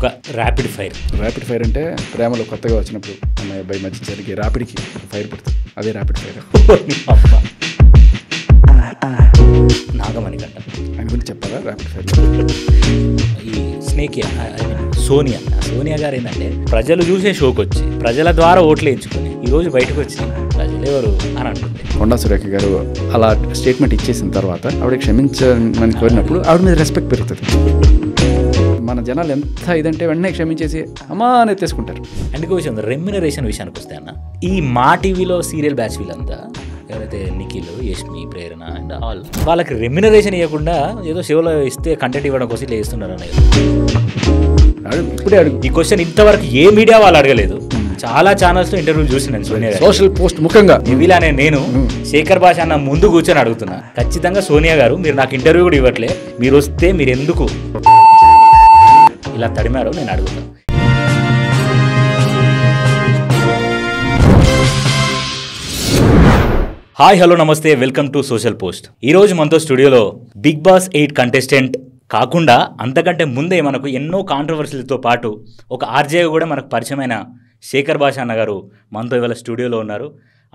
ఒక rapid fire అంటే ప్రేమలో కొత్తగా వచ్చినప్పుడు అమ్మాయి అబ్బాయి మధ్య జరిగే ర్యాపిడ్కి ఫైర్ పడుతుంది, అదే ర్యాపిడ్ ఫైర్. నాగమణికంట ఆయన గురించి చెప్పాలా ర్యాపిడ్ ఫైర్? ఈ స్నేక్ సోనియా గారు ఏంటంటే ప్రజలు చూసే షోకి వచ్చి ప్రజల ద్వారా ఓట్లు వేయించుకొని ఈరోజు బయటకు వచ్చి ప్రజలు ఎవరు అని అంటుంది. కొండా సురేఖ గారు అలా స్టేట్మెంట్ ఇచ్చేసిన తర్వాత ఆవిడ క్షమించమని కోరినప్పుడు ఆవిడ మీద రెస్పెక్ట్ పెరుగుతుంది. మన జనాలు ఎంత ఇదంటే వెంటనే క్షమించేసి అమ్మా అని ఎత్తేసుకుంటారు. అండ్ విషయం రెమ్యునరేషన్ విషయానికి వస్తే అన్న, ఈ మా టీవీలో సీరియల్ బ్యాచ్ వీళ్ళంతా ఎవరైతే నిఖిల్, యష్మి, ప్రేరణ అండ్ ఆల్ వాళ్ళకి రెమ్యునరేషన్ ఇవ్వకుండా ఏదో షోలో ఇస్తే కంటెంట్ ఇవ్వడం కోసం ఇట్లా చేస్తున్నారు అనేది ఇప్పుడే అడుగు. ఈ క్వశ్చన్ ఇంతవరకు ఏ మీడియా వాళ్ళు అడగలేదు. చాలా ఛానల్స్ లో ఇంటర్వ్యూ చూసినాను సోనియా గారు, సోషల్ పోస్ట్ ముఖ్యంగా ఇవిలానే నేను శేఖర్ భాష అన్న ముందు కూర్చొని అడుగుతున్నా, ఖచ్చితంగా సోనియా గారు మీరు నాకు ఇంటర్వ్యూ కూడా ఇవ్వట్లే, మీరు వస్తే మీరు ఎందుకు ఇలా తడిమారో నేను అడుగుతాను. హాయ్ హలో నమస్తే, వెల్కమ్ టు సోషల్ పోస్ట్. ఈరోజు మనతో స్టూడియోలో బిగ్ బాస్ 8 కంటెస్టెంట్ కాకుండా అంతకంటే ముందే మనకు ఎన్నో కాంట్రవర్సీలతో పాటు ఒక ఆర్జే కూడా మనకు పరిచయమైన శేఖర్ భాష అన్న గారు మనతో ఇవాళ స్టూడియోలో ఉన్నారు.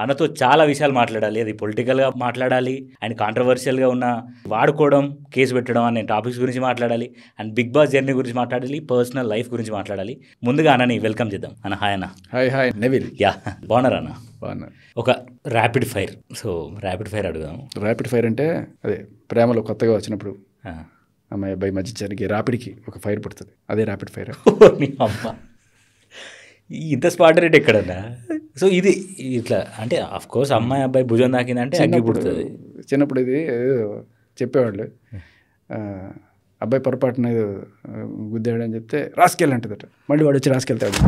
అన్నతో చాలా విషయాలు మాట్లాడాలి, అది పొలిటికల్గా మాట్లాడాలి, అండ్ కాంట్రవర్షియల్గా ఉన్న వాడుకోవడం, కేసు పెట్టడం అనే టాపిక్స్ గురించి మాట్లాడాలి, అండ్ బిగ్ బాస్ జర్నీ గురించి మాట్లాడాలి, పర్సనల్ లైఫ్ గురించి మాట్లాడాలి. ముందుగా అన్నని వెల్కమ్ చేద్దాం. అన్న హాయ్ అన్న. Hi Neville. యా బాగున్నారా అన్న? బాగున్నారు. ఒక rapid fire, so rapid fire అడుగుదాం. ర్యాపిడ్ ఫైర్ అంటే అదే ప్రేమలో కొత్తగా వచ్చినప్పుడు అమ్మాయి అబ్బాయి మధ్య జరిగే ర్యాపిడ్కి ఒక ఫైర్ పడుతుంది, అదే ర్యాపిడ్ ఫైర్. అమ్మ ఇంత స్పాట్ రేట్ ఎక్కడన్నా? సో ఇది ఇట్లా అంటే అఫ్ కోర్స్ అమ్మాయి అబ్బాయి భుజం తాకిందంటే అగ్గి పుడుతుంది. చిన్నప్పుడు ఇది చెప్పేవాళ్ళు, అబ్బాయి పొరపాటున గుద్దాడు అని చెప్తే రాసుకెళ్ళంటుందట, మళ్ళీ వాడు వచ్చి రాసుకెళ్తాడు.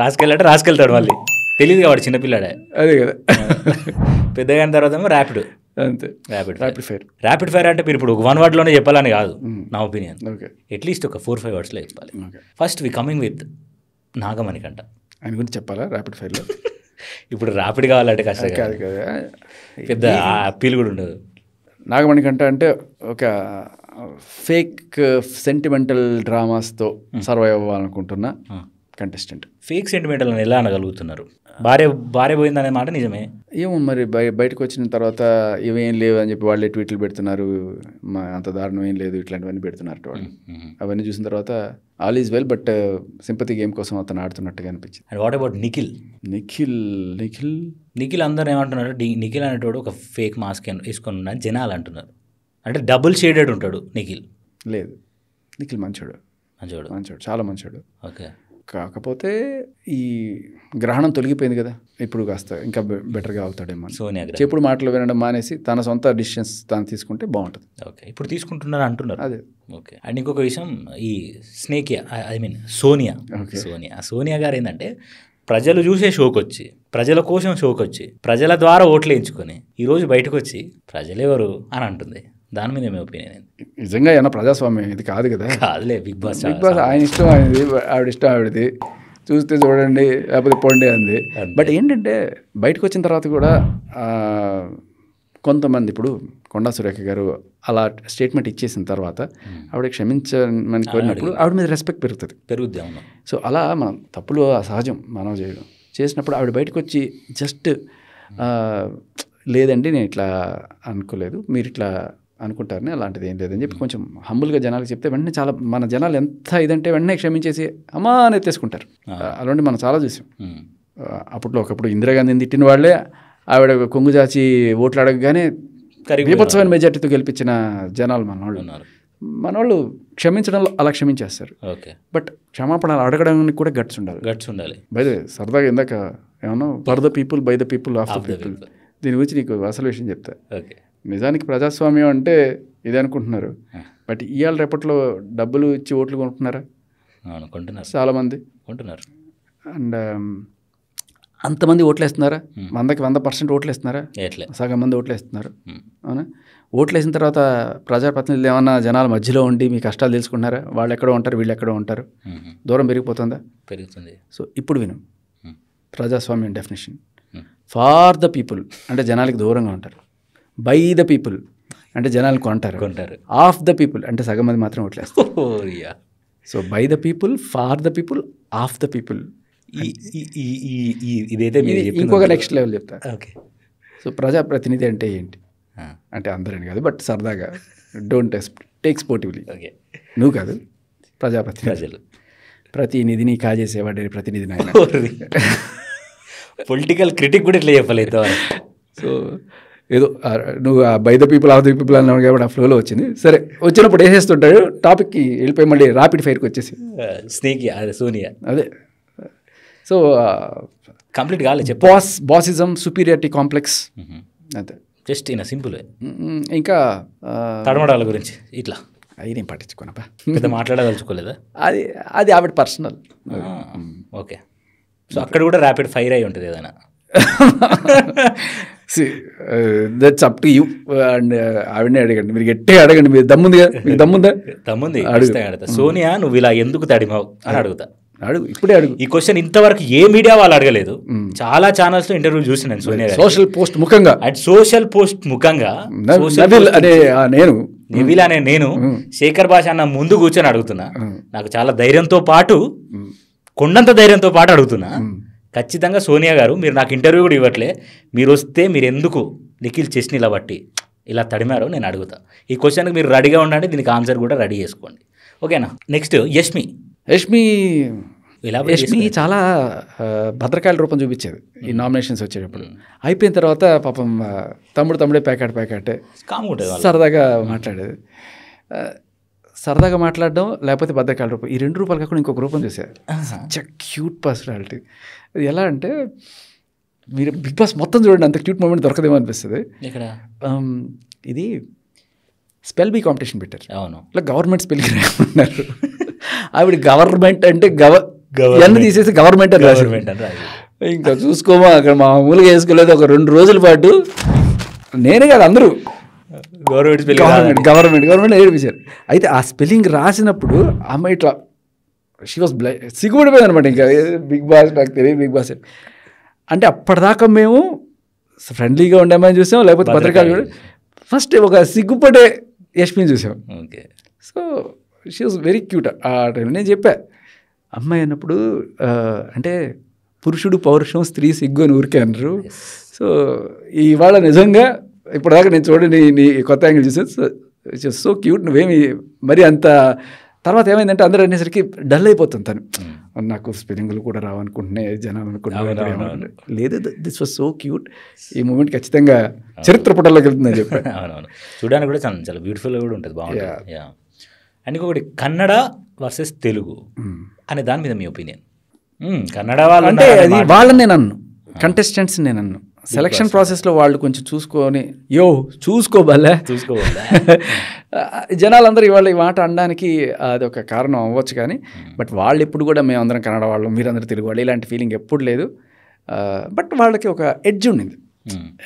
రాసుకెళ్తాడు మళ్ళీ, తెలియదుగా వాడు చిన్నపిల్లాడే. అదే కదా, పెద్దగా అయిన తర్వాత ఏమో ర్యాపిడ్. అంతే ర్యాపిడ్ ఫైర్ అంటే మీరు ఇప్పుడు 1 wordలోనే చెప్పాలని కాదు నా ఒపీనియన్. అట్లీస్ట్ ఒక 4-5 wordsలో చెప్పాలి. First we coming with Nagamanikanta. ఆయన గురించి చెప్పాలా ర్యాపిడ్ ఫైర్లో? ఇప్పుడు ర్యాపిడ్ కావాలంటే కష్టం కాదు కదా, పెద్ద అప్పీల్ కూడా ఉండదు. నాగమణికంట అంటే ఒక ఫేక్ సెంటిమెంటల్ డ్రామాస్తో సర్వైవ్ అవ్వాలనుకుంటున్న కంటెస్టెంట్. ఫేక్ సెంటిమెంటల్ అని ఎలా అనగలుగుతున్నారు? భార్య పోయిందనే మాట నిజమే. ఏమో మరి బయటకు వచ్చిన తర్వాత ఇవేం లేవు అని చెప్పి వాళ్ళే ట్వీట్లు పెడుతున్నారు, అంత దారుణం ఏం లేదు ఇట్లాంటివన్నీ పెడుతున్నారు వాళ్ళు. అవన్నీ చూసిన తర్వాత all is well, but sympathy game కోసం అతను ఆడుతున్నట్టుగా అనిపించింది. అండ్ వాట్ అబౌట్ నిఖిల్ అందరూ ఏమంటున్నారు? నిఖిల్ అనేటోడు ఒక ఫేక్ మాస్క్ వేసుకొని ఉన్నాను జనాలు అంటున్నారు. అంటే డబుల్ షేడెడ్ ఉంటాడు నిఖిల్. లేదు, నిఖిల్ మంచోడు, చాలా మంచోడు. ఓకే, కాకపోతే ఈ గ్రహణం తొలగిపోయింది కదా, ఇప్పుడు కాస్త ఇంకా బెటర్గా అవుతాడేమో. సోనియా చెప్పుడు మాటలు వినడం మానేసి తన సొంత డిసిషన్స్ తాను తీసుకుంటే బాగుంటుంది. ఓకే, ఇప్పుడు తీసుకుంటున్నారు అంటున్నారు. అదే. ఓకే, అండ్ ఇంకొక విషయం, ఈ సోనియా గారు ఏంటంటే ప్రజలు చూసే షోకి వచ్చి, ప్రజల కోసం షోకి వచ్చి, ప్రజల ద్వారా ఓట్లు వేయించుకొని ఈరోజు బయటకు వచ్చి ప్రజలెవరు అని అంటుంది. దాని మీద మీ ఒపీనియన్? నిజంగా ఏమన్నా ప్రజాస్వామ్యం ఇది కాదు కదా. కాదులే, బిగ్ బాస్ ఆయన ఇష్టం ఆయనది, ఆవిడ ఇష్టం ఆవిడది, చూస్తే చూడండి లేకపోతే పోండి అంది. బట్ ఏంటంటే బయటకు వచ్చిన తర్వాత కూడా కొంతమంది, ఇప్పుడు కొండా సురేఖ గారు అలా స్టేట్మెంట్ ఇచ్చేసిన తర్వాత ఆవిడ క్షమించమని కోరినప్పుడు ఆవిడ మీద రెస్పెక్ట్ పెరుగుతుంది. అవును. సో అలా మనం తప్పులు సహజం మనం చేసినప్పుడు ఆవిడ బయటకు వచ్చి జస్ట్ లేదండి నేను ఇట్లా అనుకోలేదు, మీరు ఇట్లా అనుకుంటారని, అలాంటిది ఏం లేదని చెప్పి కొంచెం హంబుల్గా జనాలకు చెప్తే వెంటనే చాలా మన జనాలు ఎంత ఇదంటే వెంటనే క్షమించేసి అమ్మా అని ఎత్తేసుకుంటారు. అలాంటి మనం చాలా చూసాం. ఒకప్పుడు ఇందిరాగాంధీని తిట్టిన వాళ్ళే ఆవిడ కొంగు చాచి ఓట్లు అడగగానే బీభత్సమైన మెజార్టీతో గెలిపించిన జనాలు మనవాళ్ళు క్షమించడంలో అలా క్షమించేస్తారు. బట్ క్షమాపణలు అడగడానికి కూడా గట్స్ ఉండాలి. బై ద వే, సరదాగా ఇందాక ఏమన్నా for the people by the people of the people, దీని గురించి నీకు అసలు విషయం చెప్తా. నిజానికి ప్రజాస్వామ్యం అంటే ఇది అనుకుంటున్నారు, బట్ ఇవాళ రేపట్లో డబ్బులు ఇచ్చి ఓట్లు కొంటున్నారా? చాలామంది కొంటున్నారు. అండ్ అంతమంది ఓట్లు వేస్తున్నారా? 100% ఓట్లు వేస్తున్నారా? సగం మంది ఓట్లు వేస్తున్నారు. అవునా? ఓట్లు వేసిన తర్వాత ప్రజాప్రతినిధులు ఏమన్నా జనాల మధ్యలో ఉండి మీ కష్టాలు తెలుసుకుంటున్నారా? వాళ్ళు ఎక్కడో ఉంటారు, వీళ్ళు ఎక్కడో ఉంటారు, దూరం పెరిగిపోతుందా? పెరుగుతుంది. సో ఇప్పుడు విను, ప్రజాస్వామ్యం డెఫినేషన్ ఫార్ ద పీపుల్ అంటే జనాలకి దూరంగా ఉంటారు, బై ద పీపుల్ అంటే జనాలు కొంటారు, ఆఫ్ ద పీపుల్ అంటే సగం మంది మాత్రం ఓట్లేస్తారు. So by the people, for the people, of the people. ఇదైతే ఇంకొక నెక్స్ట్ లెవెల్ చెప్తా. ఓకే. సో ప్రజాప్రతినిధి అంటే ఏంటి అంటే అందరని కాదు, బట్ సరదాగా డోంట్ టేక్ స్పోర్టివ్లీ. ఓకే. నువ్వు కాదు, ప్రజాప్రతినిధి. ప్రజలు ప్రతినిధిని కాజేసేవాడే ప్రతినిధిని ఆయన. పొలిటికల్ క్రిటిక్ కూడా ఇట్లా చెప్పలేదు. సో ఏదో నువ్వు by the people, of the people అన్నావు కాబట్టి ఆ ఫ్లోలో వచ్చింది. సరే, వచ్చినప్పుడు వేసేస్తుంటాడు, టాపిక్కి వెళ్ళిపోయి మళ్ళీ ర్యాపిడ్ ఫైర్కి వచ్చేసి స్నేక్ సోనియా. అదే. సో కంప్లీట్ కాలేదు చెప్పు. బాసిజం, సుపీరియారిటీ కాంప్లెక్స్, అంతే. Just in simple. ఇంకా తడమడాల గురించి ఇట్లా అవి నేను పట్టించుకోనప్పా, పెద్ద మాట్లాడదలుచుకోలేదా? అది ఆవిడ పర్సనల్. ఓకే. సో అక్కడ కూడా ర్యాపిడ్ ఫైర్ అయి ఉంటుంది ఏదైనా. That's up to you. And ఆవిడనే అడగండి, మీరు గట్టిగా అడగండి. మీరు దమ్ముందిగా, మీకు దమ్ముందా? దమ్ముంది, అడుగుతా. సోనియా నువ్వు ఇలా ఎందుకు తడిమావు అని అడుగుతా. అడుగు, ఇప్పుడే అడుగు. ఈ క్వశ్చన్ ఇంతవరకు ఏ మీడియా వాళ్ళు అడగలేదు. చాలా ఛానల్స్ లో ఇంటర్వ్యూలు చూసి నేను సోనియా సోషల్ పోస్ట్ ముఖంగా, అండ్ సోషల్ పోస్ట్ ముఖంగా నివిల్ అనే నేను శేఖర్ భాష అన్న ముందు కూర్చొని అడుగుతున్నా. నాకు చాలా ధైర్యంతో పాటు, కొండంత ధైర్యంతో పాటు అడుగుతున్నా. ఖచ్చితంగా సోనియా గారు, మీరు నాకు ఇంటర్వ్యూ కూడా ఇవ్వట్లే, మీరు వస్తే మీరు ఎందుకు నిఖిల్ చెస్ని ఇలా బట్టి ఇలా తడిమారో నేను అడుగుతా. ఈ క్వశ్చన్కి మీరు రెడీగా ఉండండి, దీనికి ఆన్సర్ కూడా రెడీ చేసుకోండి. ఓకేనా? నెక్స్ట్ యష్మి చాలా భద్రకాయల రూపం చూపించేది ఈ నామినేషన్స్ వచ్చేటప్పుడు. అయిపోయిన తర్వాత పాపం తమ్ముడే ప్యాకెట్ సరదాగా మాట్లాడేది. సరదాగా మాట్లాడడం, లేకపోతే భద్రకాయల రూపం, ఈ 2 రూపాయలు కాకుండా ఇంకొక రూపం చూసేది. Cute personality. అది ఎలా అంటే మీరు బిగ్ బాస్ మొత్తం చూడండి, అంత క్యూట్ మూమెంట్ దొరకదేమో అనిపిస్తుంది. ఇది స్పెల్ బీ కాంపిటీషన్ పెట్టారు. అవును, ఇట్లా గవర్నమెంట్ స్పెల్లింగ్ రాయమన్నారు. ఆవిడ గవర్నమెంట్ అంటే ఎన్ని తీసేసి గవర్నమెంట్ అని రాశారు. ఇంకా చూసుకోమా, అక్కడ మామూలుగా వేసుకోలేదు. ఒక 2 రోజుల పాటు నేనే కాదు అందరూ గవర్నమెంట్ ఏడిపించారు. అయితే ఆ స్పెల్లింగ్ రాసినప్పుడు అమ్మాయి ఇట్లా షీ వాస్ సిగ్గుపడిపోయింది అనమాట. ఇంకా బిగ్ బాస్ నాకు తెలియదు, బిగ్ బాస్ అంటే అప్పటిదాకా మేము ఫ్రెండ్లీగా ఉండేమని చూసాం, లేకపోతే పత్రికలు ఫస్ట్ ఒక సిగ్గుపడే యష్మిని చూసాం. Okay. So she was very cute ఆ టైం. నేను చెప్పా, అమ్మాయి అన్నప్పుడు అంటే పురుషుడు పౌరుషం, స్త్రీ సిగ్గు అని ఊరికే అన్నారు. సో ఇవాళ నిజంగా ఇప్పటిదాకా నేను చూడండి నీ కొత్త యాంగిల్ చూసాను. So cute. నువ్వేమి మరి అంత తర్వాత ఏమైందంటే అందరూ అనేసరికి డల్ అయిపోతుంది తను. నాకు స్పెల్లింగ్లు కూడా రావనుకుంటున్నాయి జనాలు అనుకుంటున్నాను. లేదు, దిస్ వాజ్ సో క్యూట్. ఈ మూమెంట్ ఖచ్చితంగా చరిత్ర పుటల్లోకి వెళ్తుందని చెప్పి. అవునవును, చూడడానికి కూడా చాలా బ్యూటిఫుల్గా కూడా ఉంటుంది, బాగుంటుంది. అండ్ ఇంకొకటి కన్నడ వర్సెస్ తెలుగు అనే దాని మీద మీ ఒపీనియన్? కన్నడ వాళ్ళు అంటే అది వాళ్ళని నేను అన్ను, కంటెస్టెంట్స్ నేను అన్ను. సెలక్షన్ ప్రాసెస్లో వాళ్ళు కొంచెం చూసుకోవాలి. జనాలందరూ ఇవాళ ఈ మాట అనడానికి అది ఒక కారణం అవ్వచ్చు, కానీ బట్ వాళ్ళు ఎప్పుడు కూడా మేమందరం కన్నడ వాళ్ళు, మీరందరూ తెలుగు వాళ్ళు, ఇలాంటి ఫీలింగ్ ఎప్పుడు లేదు. బట్ వాళ్ళకి ఒక ఎడ్జ్ ఉండింది.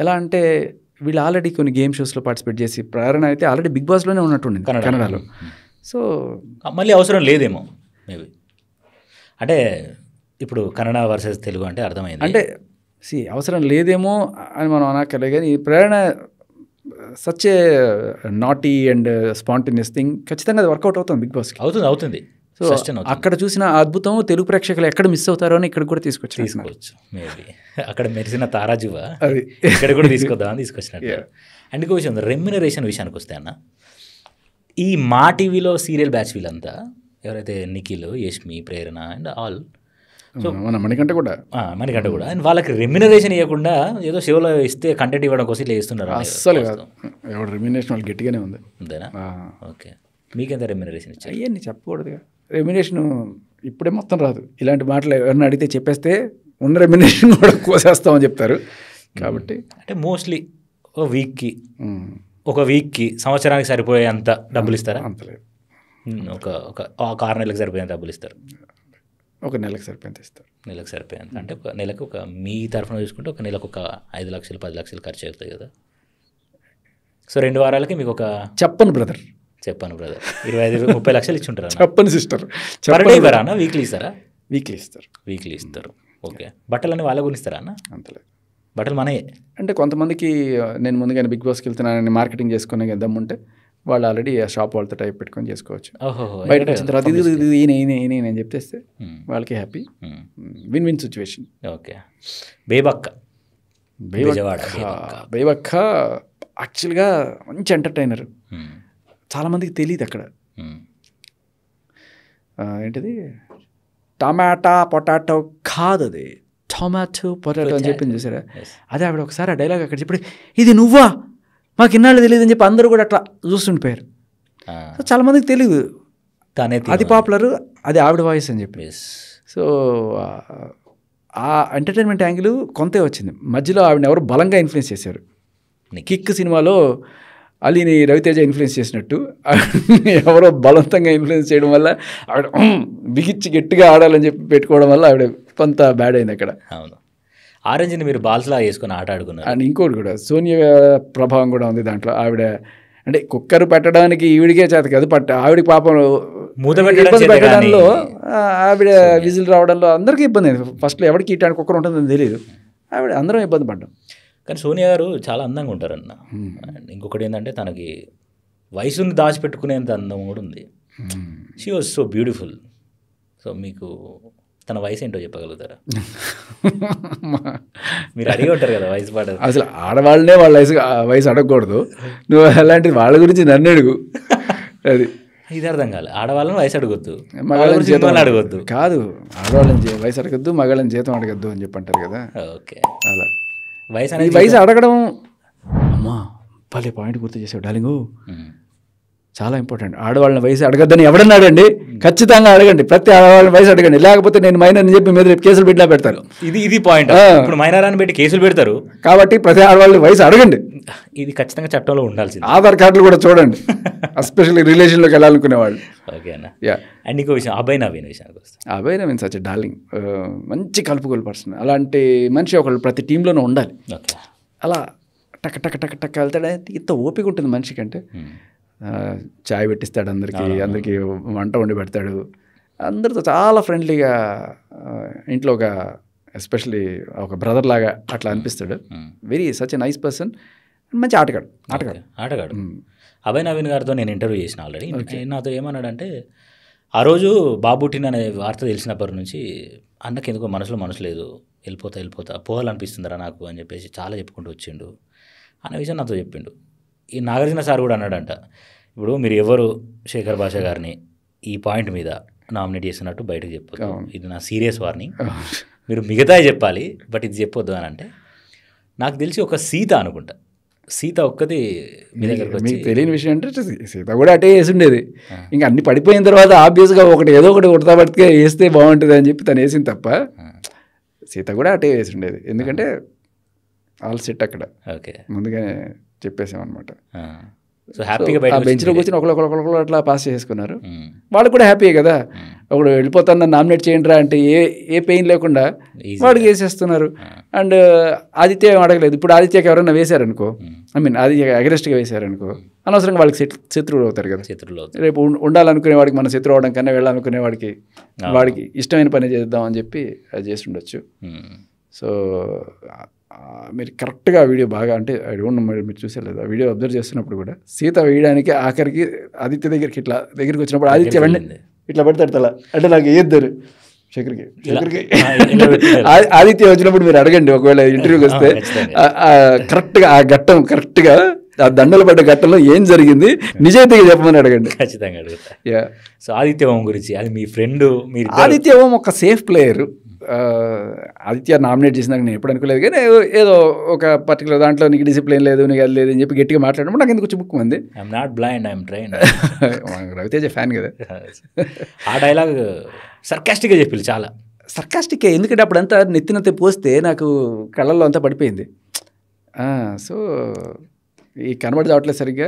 ఎలా అంటే వీళ్ళు ఆల్రెడీ కొన్ని గేమ్ షోస్లో పార్టిసిపేట్ చేసి, ప్రేరణ అయితే ఆల్రెడీ బిగ్ బాస్లోనే ఉన్నట్టుండింది కన్నడలో. సో మళ్ళీ అవసరం లేదేమో మేబీ. అంటే ఇప్పుడు కన్నడ వర్సెస్ తెలుగు అంటే అర్థమైంది. అంటే అవసరం లేదేమో అని మనం అనక్కర్లేదు, కానీ Prerana such a naughty and spontaneous thing. ఖచ్చితంగా అది వర్కౌట్ అవుతుంది బిగ్ బాస్కి. అవుతుంది. సో అక్కడ చూసిన అద్భుతం తెలుగు ప్రేక్షకులు ఎక్కడ మిస్ అవుతారో అని ఇక్కడ కూడా తీసుకోవచ్చు మేబీ. అక్కడ మెరిసిన తారాజువ అది ఇక్కడ కూడా తీసుకొద్దామని తీసుకొచ్చినట్టు. అండ్ ఇంకో విషయం, రెమ్యునరేషన్ విషయానికి వస్తే అన్న, ఈ మా టీవీలో సీరియల్ బ్యాచ్ వీళ్ళంతా ఎవరైతే నిఖిల్, యష్మి, ప్రేరణ అండ్ ఆల్, సో మణికంఠ కూడా అండ్ వాళ్ళకి రెమ్యునరేషన్ ఇవ్వకుండా ఏదో షోలో ఇస్తే కంటెంట్ ఇవ్వడం కోసం ఇలా ఇస్తున్నారు. అస్సలు కాదు, ఎవరు రెమ్యునరేషన్ వాళ్ళు గట్టిగానే ఉంది. అంతేనా? ఓకే. మీకెంత రెమ్యునరేషన్ ఇచ్చారు? అయ్యని చెప్పకూడదుగా. రెమ్యునరేషన్ ఇప్పుడే మొత్తం రాదు. ఇలాంటి మాటలు ఎవరిని అడిగితే చెప్పేస్తే ఉన్న రెమ్యునరేషన్ కూడా కోసేస్తామని చెప్తారు. కాబట్టి అంటే మోస్ట్లీ ఒక వీక్కి సంవత్సరానికి సరిపోయే అంత డబ్బులు ఇస్తారా? అంతలేదు. ఒక 6 నెలలకు సరిపోయేంత డబ్బులు ఇస్తారు. ఒక నెలకు సరిపోయేంత ఇస్తారు. నెలకు సరిపోయేంత అంటే ఒక నెలకు ఒక మీ తరఫున చూసుకుంటే ఒక నెలకు ఒక 5 లక్షలు 10 లక్షలు ఖర్చు అవుతాయి కదా. సో 2 వారాలకి మీకు ఒక చెప్పను బ్రదర్ 25-30 లక్షలు ఇచ్చి ఉంటారు. చెప్పను సిస్టర్. పర్ డే ఇవ్వరా అన్న? వీక్లీ ఇస్తారా? వీక్లీ ఇస్తారు. ఓకే. బట్టలన్నీ వాళ్ళ కొనిస్తారా అన్న? అంతలేదు, బట్టలు మనయే. అంటే కొంతమందికి నేను ముందుగానే బిగ్ బాస్కి వెళ్తున్నానని మార్కెటింగ్ చేసుకునే దమ్ముంటే వాళ్ళు ఆల్రెడీ ఆ షాప్ వాళ్ళతో టైప్ పెట్టుకొని చేసుకోవచ్చు. ఓహో బయటకు వచ్చిన తర్వాత ఇది ఈయన అని చెప్తేస్తే వాళ్ళకి happy, win win situation. Okay. Bebakka Bebakka యాక్చువల్గా మంచి ఎంటర్టైనర్. చాలామందికి తెలియదు అక్కడ ఏంటిది టమాటా పొటాటో కాదు, అది టొమాటో పొటాటో అని చెప్పింది చూసారా. అదే ఆవిడ ఒకసారి ఆ డైలాగ్ అక్కడ చెప్పి ఇది నువ్వా మాకు ఇన్నాళ్ళు తెలియదు అని చెప్పి అందరూ కూడా అట్లా చూస్తుండిపోయారు. చాలామందికి తెలియదు అది పాపులర్, అది ఆవిడ వాయిస్ అని చెప్పి. సో ఆ ఎంటర్టైన్మెంట్ యాంగిల్ కొంతే వచ్చింది. మధ్యలో ఆవిడని ఎవరు బలంగా ఇన్ఫ్లుయెన్స్ చేశారు. కిక్ సినిమాలో అలీని రవితేజ ఇన్ఫ్లుయెన్స్ చేసినట్టు ఎవరో బలవంతంగా ఇన్ఫ్లుయెన్స్ చేయడం వల్ల ఆవిడ బిగిచ్చి గట్టిగా ఆడాలని చెప్పి పెట్టుకోవడం వల్ల ఆవిడ కొంత బ్యాడ్ అయింది అక్కడ. అవును. ఆరెంజ్ని మీరు బాల్స్లా వేసుకొని ఆట ఆడుకున్నారు. అండ్ ఇంకోటి కూడా సోనియా ప్రభావం కూడా ఉంది దాంట్లో. ఆవిడ అంటే కుక్కర్ పెట్టడానికి ఈవిడికే చేత కాదు, ఆవిడికి పాపం ఇబ్బంది పెట్టడంలో, ఆవిడ విజిల్ రావడంలో అందరికీ ఇబ్బంది అయింది. ఫస్ట్లో ఎవరికి ఇట్లాంటి కుక్కర్ ఉంటుందని తెలియదు, ఆవిడ అందరం ఇబ్బంది పడ్డాం. కానీ సోనియా గారు చాలా అందంగా ఉంటారన్న. ఇంకొకటి ఏంటంటే తనకి వయసుని దాచిపెట్టుకునేంత అందం కూడా ఉంది. She was so beautiful. So మీకు తన వయసు ఏంటో చెప్పగలుగుతారా? మీరు అడిగి ఉంటారు కదా వయసు పాట. అసలు ఆడవాళ్ళనే వాళ్ళ వయసు అడగకూడదు, నువ్వు అలాంటిది వాళ్ళ గురించి నన్ను అడుగు. అది ఇది అర్థం కాదు. ఆడవాళ్ళని వయసు అడగొద్దు, మగవాళ్ళని జీతం అడగొద్దు. కాదు, ఆడవాళ్ళని వయసు అడగద్దు, మగవాళ్ళని జీతం అడగద్దు అని చెప్పి అంటారు కదా. ఓకే. అలా వయసు అడగడం అమ్మా భలే పాయింట్ గుర్తు చేసావు డార్లింగు. చాలా ఇంపార్టెంట్. ఆడవాళ్ళని వయసు అడగద్దని ఎవడన్నాడండి? ఖచ్చితంగా అడగండి, ప్రతి ఆడవాళ్ళని వయసు అడగండి, లేకపోతే నేను మైనర్ అని చెప్పి మీద కేసులు పెట్టినా పెడతారు. ఇది పాయింట్. ఇప్పుడు మైనర్ అని పెట్టి కేసులు పెడతారు కాబట్టి ప్రతి ఆడవాళ్ళని వయసు అడగండి. ఇది ఖచ్చితంగా చట్టంలో ఉండాల్సింది. ఆధార్ కార్డులు కూడా చూడండి, ఎస్పెషల్లీ రిలేషన్లోకి వెళ్ళాలనుకునేవాళ్ళు. ఓకే అన్న. అండ్ ఇంకో విషయం, అభయ్ నవీన్ విషయానికి వస్తే, అభయ్ నవీన్ సచ్ డార్లింగ్, మంచి కలుపుకోలు పర్సన్. అలాంటి మనిషి ఒకళ్ళు ప్రతి టీంలోనూ ఉండాలి. అలా టక్ టక్ టక్ టక్ వెళ్తాడే, ఇంత ఓపిక ఉంటుంది మనిషికి. అంటే చాయ్ పెట్టిస్తాడు అందరికీ వంట వండి పెడతాడు, అందరితో చాలా ఫ్రెండ్లీగా, ఇంట్లో ఒక ఎస్పెషలీ ఒక బ్రదర్ లాగా అట్లా అనిపిస్తాడు. Very such a nice person, మంచి ఆటగాడు. అభయ్ నవీన్ గారితో నేను ఇంటర్వ్యూ చేసిన ఆల్రెడీ. నాతో ఏమన్నాడంటే, ఆ రోజు బాబుటిన్ అనే వార్త తెలిసినప్పటి నుంచి అన్నకి ఎందుకో మనసు లేదు, వెళ్ళిపోతా పోవాలనిపిస్తుందిరా నాకు అని చెప్పేసి చాలా చెప్పుకుంటూ వచ్చిండు అనే విషయం నాతో చెప్పిండు. ఈ నాగార్జున సార్ కూడా అన్నాడంట, ఇప్పుడు మీరు ఎవరు శేఖర్ భాష గారిని ఈ పాయింట్ మీద నామినేట్ చేస్తున్నట్టు బయటకు చెప్పొద్దు, ఇది నా సీరియస్ వార్నింగ్, మీరు మిగతా చెప్పాలి బట్ ఇది చెప్పొద్దు అని. అంటే నాకు తెలిసి ఒక సీత అనుకుంటా, సీత ఒక్కది మీ దగ్గరకు వచ్చి, మీకు తెలియని విషయం అంటే సీత కూడా అటే వేసి ఉండేది. ఇంకా అన్ని పడిపోయిన తర్వాత ఆబ్వియస్గా ఏదో ఒకటి ఉడతా పడితే వేస్తే బాగుంటుంది అని చెప్పి తను వేసింది తప్ప, సీత కూడా అటే వేసి ఉండేది. ఎందుకంటే ఆల్ సెట్ అక్కడ. ఓకే, ముందుగానే చెప్పేసామన్నమాట. సో హ్యాపీగా బెంచ్లో కూర్చొని ఒకళ్ళు అట్లా పాస్ చేసుకున్నారు. వాళ్ళు కూడా హ్యాపీయే కదా, ఒకడు వెళ్ళిపోతాను నామినేట్ చేయండి రా అంటే ఏ పెయిన్ లేకుండా వాడికి వేసేస్తున్నారు. అండ్ ఆదిత్య ఏం అడగలేదు. ఇప్పుడు ఆదిత్యకి ఎవరైనా వేశారనుకో, ఆదిత్య అగరెస్ట్గా వేశారనుకో, అనవసరంగా వాళ్ళకి శత్రువులు అవుతారు కదా. రేపు ఉండాలనుకునే వాడికి మన శత్రువు అవడం కన్నా వెళ్ళాలనుకునే వాడికి ఇష్టమైన పని చేద్దాం అని చెప్పి అది చేసి ఉండొచ్చు. సో మీరు కరెక్ట్గా వీడియో బాగా, అంటే ఐ డోంట్ నో మీరు చూసేలేదు, ఆ వీడియో అబ్జర్వ్ చేస్తున్నప్పుడు కూడా సీత వేయడానికి ఆఖరికి ఆదిత్య దగ్గరికి వచ్చినప్పుడు ఆదిత్య వెంటనే ఇట్లా పెడతాడు తల, అంటే నాకు వేయద్దారు శేఖర్కి. ఆదిత్య వచ్చినప్పుడు మీరు అడగండి, ఒకవేళ ఇంటర్వ్యూకి వస్తే కరెక్ట్గా ఆ దండలు పడ్డ ఘట్టంలో ఏం జరిగింది నిజాయితీగా చెప్పమని అడగండి. ఖచ్చితంగా అడుగుతా. సో ఆదిత్య ఓం గురించి, అది మీ ఫ్రెండ్, మీరు ఆదిత్య ఓం ఒక సేఫ్ ప్లేయర్. ఆదిత్య నామినేట్ చేసినాక నేను ఎప్పుడు అనుకోలేదు, కానీ ఏదో ఒక పర్టికులర్ దాంట్లో నీకు డిసిప్లిన్ లేదు, నీకు అది లేదు అని చెప్పి గట్టిగా మాట్లాడడం నాకు ఎందుకు చిబుక్కు మంది. I'm not blind, I'm trained. Raviteja fan కదా. ఆ డైలాగ్ సర్కాస్టిక్గా చెప్పి చాలా సర్కాస్టిక్కే, ఎందుకంటే అప్పుడంతా నెత్తినంత పోస్తే నాకు కళ్ళల్లో అంతా పడిపోయింది. సో ఈ కనబడి రావట్లేదు సరిగ్గా.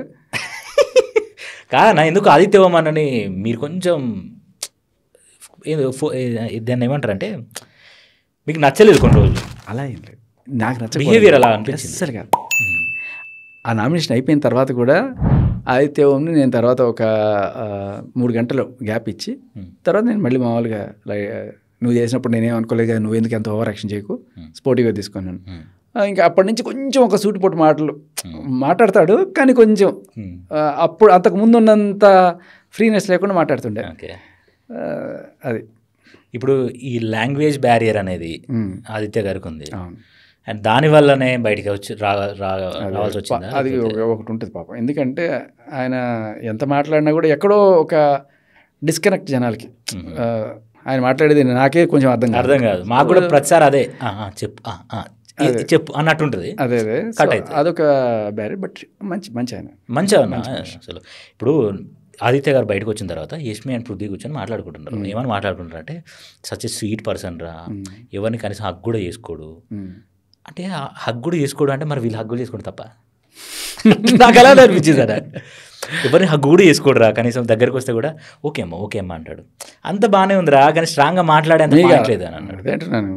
కాదన్నా, ఎందుకు ఆదిత్య ఓం అని మీరు కొంచెం దాన్ని ఏమంటారంటే మీకు నచ్చలేదు కొన్ని రోజులు? అలా ఏం లేదు, నాకు నచ్చ బిహేవియర్ అలా అనిపించింది. అసలు కాదు, ఆ నామినేషన్ అయిపోయిన తర్వాత కూడా ఆదిత్య ఓంని నేను తర్వాత ఒక 3 గంటలు గ్యాప్ ఇచ్చి తర్వాత నేను మళ్ళీ మామూలుగా నువ్వు చేసినప్పుడు నేనేం అనుకోలేదు కదా, నువ్వు ఎందుకు ఎంత ఓవర్ యాక్షన్ చేయకు, స్పోర్టివ్గా తీసుకున్నాను. ఇంకా అప్పటి నుంచి కొంచెం ఒక సూటిపోటు మాటలు మాట్లాడతాడు, కానీ కొంచెం అప్పుడు అంతకు ముందు ఉన్నంత ఫ్రీనెస్ లేకుండా మాట్లాడుతుండే. అది ఇప్పుడు ఈ లాంగ్వేజ్ బ్యారియర్ అనేది ఆదిత్య గారికి ఉంది, అండ్ దానివల్లనే బయటికి వచ్చి రావాల్సి వచ్చింది. అది ఒకటి ఉంటుంది పాపం, ఎందుకంటే ఆయన ఎంత మాట్లాడినా కూడా ఎక్కడో ఒక డిస్కనెక్ట్ జనాలకి. ఆయన మాట్లాడేది నాకే కొంచెం అర్థం కాదు, మాకు కూడా ప్రతిసారి అదే చెప్పు అన్నట్టు ఉంటుంది. అదే అదొక బ్యారియర్. బట్ మంచి ఆయన అసలు. ఇప్పుడు ఆదిత్య గారు బయటకు వచ్చిన తర్వాత యష్మి అండ్ పృథ్వీ కూర్చొని మాట్లాడుకుంటున్నారు. ఏమని మాట్లాడుకుంటారు అంటే, సచ్ ఎ స్వీట్ పర్సన్ రా, ఎవరిని కనీసం హగ్ కూడా చేసుకోడు. అంటే హగ్ కూడా చేసుకోడు అంటే మరి వీళ్ళు హగ్గులు చేసుకోడు తప్ప నాకు అలా అనిపించింది అట. ఎవరిని హగ్ కూడా చేసుకోడు రా, కనీసం దగ్గరకు వస్తే కూడా ఓకే అమ్మా అంటాడు. అంత బాగానే ఉందిరా, కానీ స్ట్రాంగ్గా మాట్లాడేంత మాట్లాడలేదు అని అన్నాడు. అదే అంటున్నాను,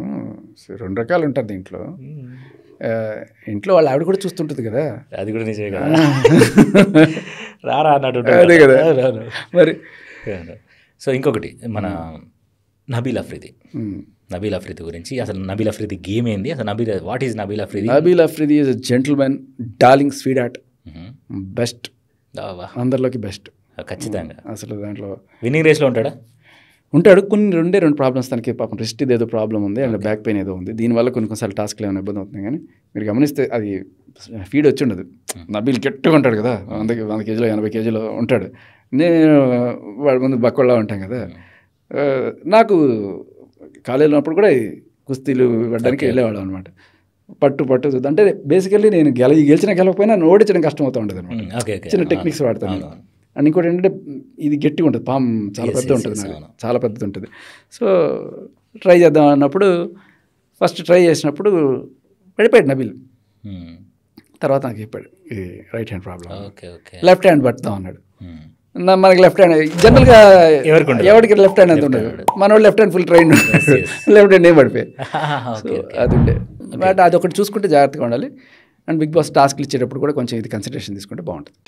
2 రకాలు ఉంటుంది దీంట్లో. ఇంట్లో వాళ్ళ ఆవిడ కూడా చూస్తుంటుంది కదా, అది కూడా నిజమే కదా, రారా అన్నట్టు అదే కదా మరి. సో ఇంకొకటి మన నబీల్ అఫ్రిది గురించి, అసలు నబీల్ అఫ్రిది గేమ్ ఏంది, అసలు what is Nabeel Afridi? Nabeel Afridi is a gentleman, darling, sweetheart, best, అందరిలోకి బెస్ట్ ఖచ్చితంగా. అసలు దాంట్లో విన్నింగ్ రేస్లో ఉంటాడు. రెండు ప్రాబ్లమ్స్ తనకి, పాపం రిస్ట్ ఏదో ప్రాబ్లం ఉంది అండ్ బ్యాక్ పెయిన్ ఏదో ఉంది, దీనివల్ల కొన్నిసార్లు టాస్క్లు ఏమైనా ఇబ్బంది అవుతుంది. కానీ మీరు గమనిస్తే అది ఫీడ్ వచ్చి ఉండదు. నబీల్ గట్టిగా ఉంటాడు కదా, 100 కేజీలో 80 కేజీలో ఉంటాడు. నేను వాడి ముందు బక్కళ్ళ ఉంటాం కదా. నాకు కాలేజీలో ఉన్నప్పుడు కూడా కుస్తీలు పడ్డానికి వెళ్ళేవాడు అనమాట. పట్టు అంటే బేసికల్లీ నేను గెలవకపోయినా ఓడించడం కష్టం అవుతూ ఉంటుంది అనమాట. చిన్న టెక్నిక్స్ వాడతాను. అండ్ ఇంకోటి ఏంటంటే ఇది గట్టిగా ఉంటుంది, పాము చాలా పెద్ద ఉంటుంది, చాలా పెద్దది ఉంటుంది. సో ట్రై చేద్దాం అన్నప్పుడు ఫస్ట్ ట్రై చేసినప్పుడు పడిపోయాడు నబీల్. తర్వాత నాకు చెప్పాడు ఇది right hand problem, left hand పడతాం అన్నాడు. మనకి లెఫ్ట్ హ్యాండ్ జనరల్గా ఎవరికి లెఫ్ట్ హ్యాండ్ అంత ఉండదు, మన left hand full train left hand ఏం పడిపోయాయి. అది ఉండే. బట్ అదొకటి చూసుకుంటే జాగ్రత్తగా ఉండాలి. అండ్ బిగ్ బాస్ టాస్క్లు ఇచ్చేటప్పుడు కూడా కొంచెం ఇది కన్సిడరేషన్ తీసుకుంటే బాగుంటుంది.